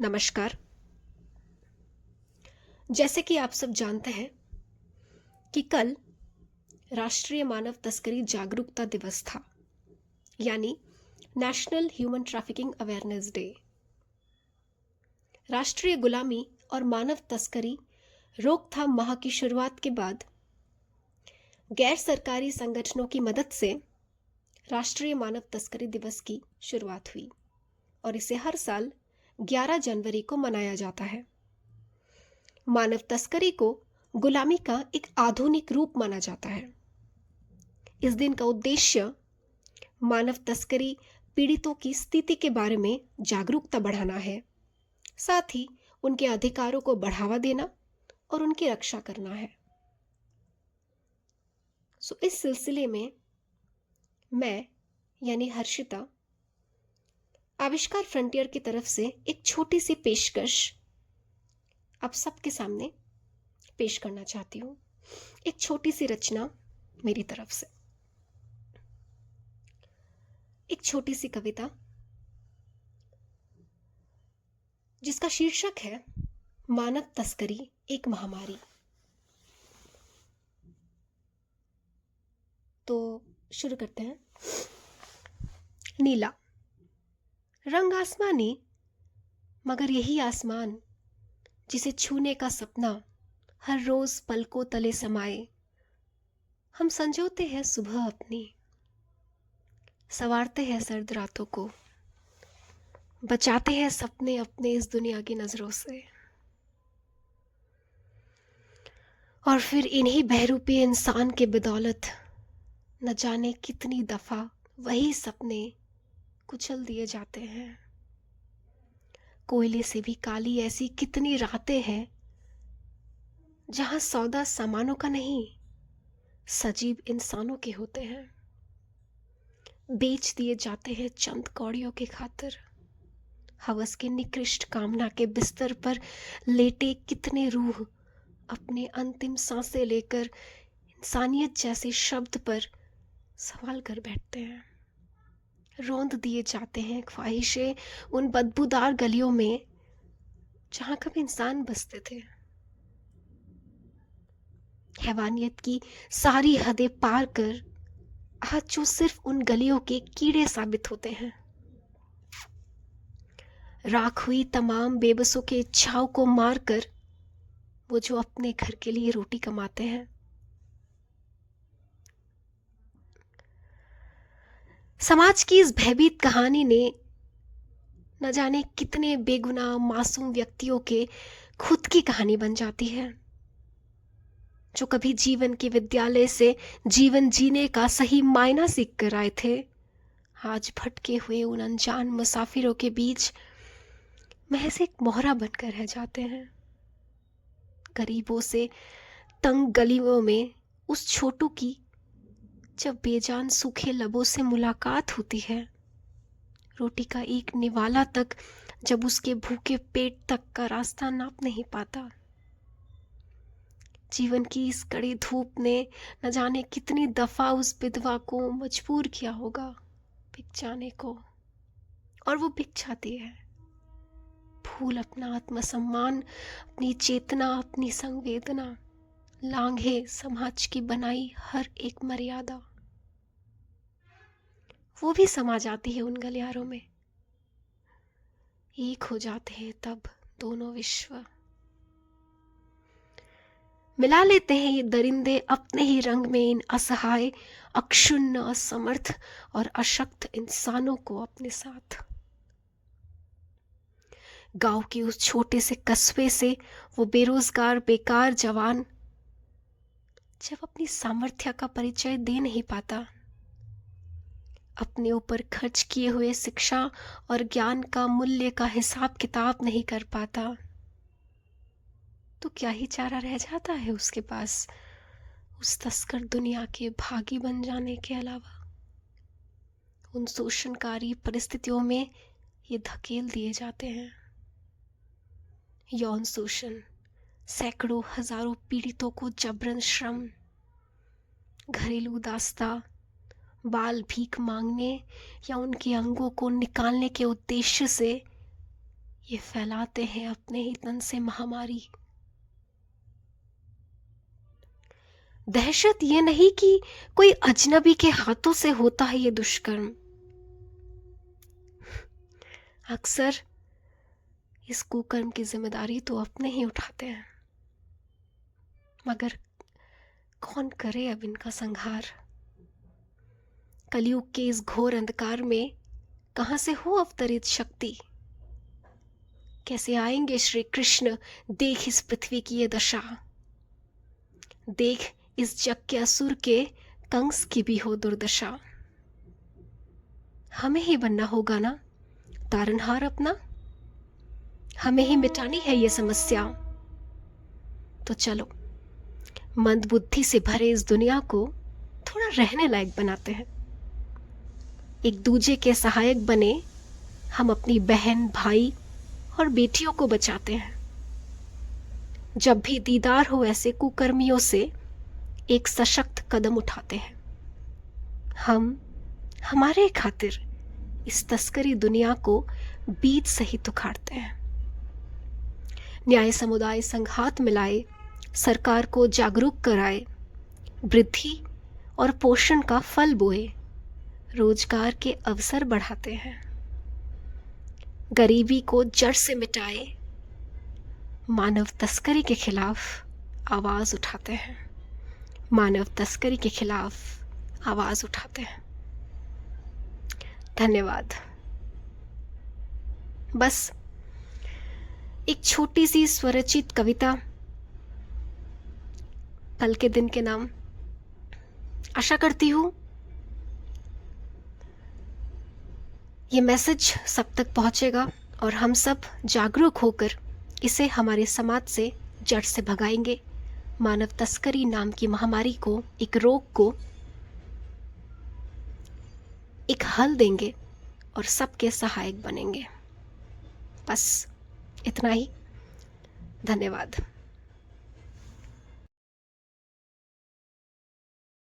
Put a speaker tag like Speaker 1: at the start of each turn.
Speaker 1: नमस्कार। जैसे कि आप सब जानते हैं कि कल राष्ट्रीय मानव तस्करी जागरूकता दिवस था, यानी national human trafficking awareness day. राष्ट्रीय गुलामी और मानव तस्करी रोकथाम माह की शुरुआत के बाद गैर सरकारी संगठनों की मदद से राष्ट्रीय मानव तस्करी दिवस की शुरुआत हुई और इसे हर साल 11 जनवरी को मनाया जाता है। मानव तस्करी को गुलामी का एक आधुनिक रूप माना जाता है। इस दिन का उद्देश्य मानव तस्करी पीड़ितों की स्थिति के बारे में जागरूकता बढ़ाना है, साथ ही उनके अधिकारों को बढ़ावा देना और उनकी रक्षा करना है। इस सिलसिले में मैं यानी हर्षिता आविष्कार फ्रंटियर की तरफ से एक छोटी सी पेशकश आप सबके सामने पेश करना चाहती हूँ। एक छोटी सी रचना मेरी तरफ से, एक छोटी सी कविता जिसका शीर्षक है मानव तस्करी एक महामारी। तो शुरू करते हैं। नीला रंग आसमानी, मगर यही आसमान जिसे छूने का सपना हर रोज पलकों तले समाए। हम संजोते हैं सुबह अपनी, संवारते हैं सर्द रातों को, बचाते हैं सपने अपने इस दुनिया की नजरों से। और फिर इन्हीं बहरूपी इंसान के बदौलत न जाने कितनी दफा वही सपने कुचल दिए जाते हैं। कोयले से भी काली ऐसी कितनी रातें हैं जहां सौदा सामानों का नहीं, सजीव इंसानों के होते हैं। बेच दिए जाते हैं चंद कौड़ियों के खातिर। हवस के निकृष्ट कामना के बिस्तर पर लेटे कितने रूह अपने अंतिम सांसें लेकर इंसानियत जैसे शब्द पर सवाल कर बैठते हैं। रौंद दिए जाते हैं ख्वाहिशें उन बदबूदार गलियों में जहां कभी इंसान बसते थे। हैवानियत की सारी हदें पार कर आज जो सिर्फ उन गलियों के कीड़े साबित होते हैं। राख हुई तमाम बेबसों के इच्छाओं को मारकर वो जो अपने घर के लिए रोटी कमाते हैं। समाज की इस भयभीत कहानी ने न जाने कितने बेगुनाह मासूम व्यक्तियों के खुद की कहानी बन जाती है, जो कभी जीवन के विद्यालय से जीवन जीने का सही मायना सीख कर आए थे, आज भटके हुए उन अनजान मुसाफिरों के बीच महज एक मोहरा बनकर रह जाते हैं। गरीबों से तंग गलियों में उस छोटू की जब बेजान सूखे लबों से मुलाकात होती है, रोटी का एक निवाला तक जब उसके भूखे पेट तक का रास्ता नाप नहीं पाता। जीवन की इस कड़ी धूप ने न जाने कितनी दफा उस विधवा को मजबूर किया होगा बिक जाने को, और वो बिक जाती है। भूल अपना आत्मसम्मान, अपनी चेतना, अपनी संवेदना, लांघे समाज की बनाई हर एक मर्यादा। वो भी समा जाती है उन गलियारों में। एक हो जाते हैं तब दोनों विश्व। मिला लेते हैं ये दरिंदे अपने ही रंग में इन असहाय, अक्षुण्ण, असमर्थ और अशक्त इंसानों को अपने साथ। गांव के उस छोटे से कस्बे से वो बेरोजगार बेकार जवान जब अपनी सामर्थ्य का परिचय दे नहीं पाता, अपने ऊपर खर्च किए हुए शिक्षा और ज्ञान का मूल्य का हिसाब किताब नहीं कर पाता, तो क्या ही चारा रह जाता है उसके पास उस तस्कर दुनिया के भागी बन जाने के अलावा। उन शोषणकारी परिस्थितियों में ये धकेल दिए जाते हैं। यौन शोषण, सैकड़ों हजारों पीड़ितों को जबरन श्रम, घरेलू दास्ता, बाल भीख मांगने या उनके अंगों को निकालने के उद्देश्य से ये फैलाते हैं अपने ही तन से महामारी। दहशत ये नहीं कि कोई अजनबी के हाथों से होता है ये दुष्कर्म, अक्सर इस कुकर्म की जिम्मेदारी तो अपने ही उठाते हैं, मगर कौन करे अब इनका संहार। कलयुग के इस घोर अंधकार में कहां से हो अवतरित शक्ति, कैसे आएंगे श्री कृष्ण। देख इस पृथ्वी की ये दशा, देख इस जग के असुर के कंस की भी हो दुर्दशा। हमें ही बनना होगा ना तारनहार अपना, हमें ही मिटानी है ये समस्या। तो चलो मंद बुद्धि से भरे इस दुनिया को थोड़ा रहने लायक बनाते हैं। एक दूजे के सहायक बने हम अपनी बहन, भाई और बेटियों को बचाते हैं। जब भी दीदार हो ऐसे कुकर्मियों से एक सशक्त कदम उठाते हैं। हम हमारे खातिर इस तस्करी दुनिया को बीज सहित उखाड़ते हैं। न्याय समुदाय संग हाथ मिलाए, सरकार को जागरूक कराए, वृद्धि और पोषण का फल बोए, रोजगार के अवसर बढ़ाते हैं, गरीबी को जड़ से मिटाए, मानव तस्करी के खिलाफ आवाज उठाते हैं, मानव तस्करी के खिलाफ आवाज उठाते हैं। धन्यवाद। बस एक छोटी सी स्वरचित कविता कल के दिन के नाम। आशा करती हूं ये मैसेज सब तक पहुंचेगा और हम सब जागरूक होकर इसे हमारे समाज से जड़ से भगाएंगे। मानव तस्करी नाम की महामारी को, एक रोग को एक हल देंगे और सबके सहायक बनेंगे। बस इतना ही। धन्यवाद।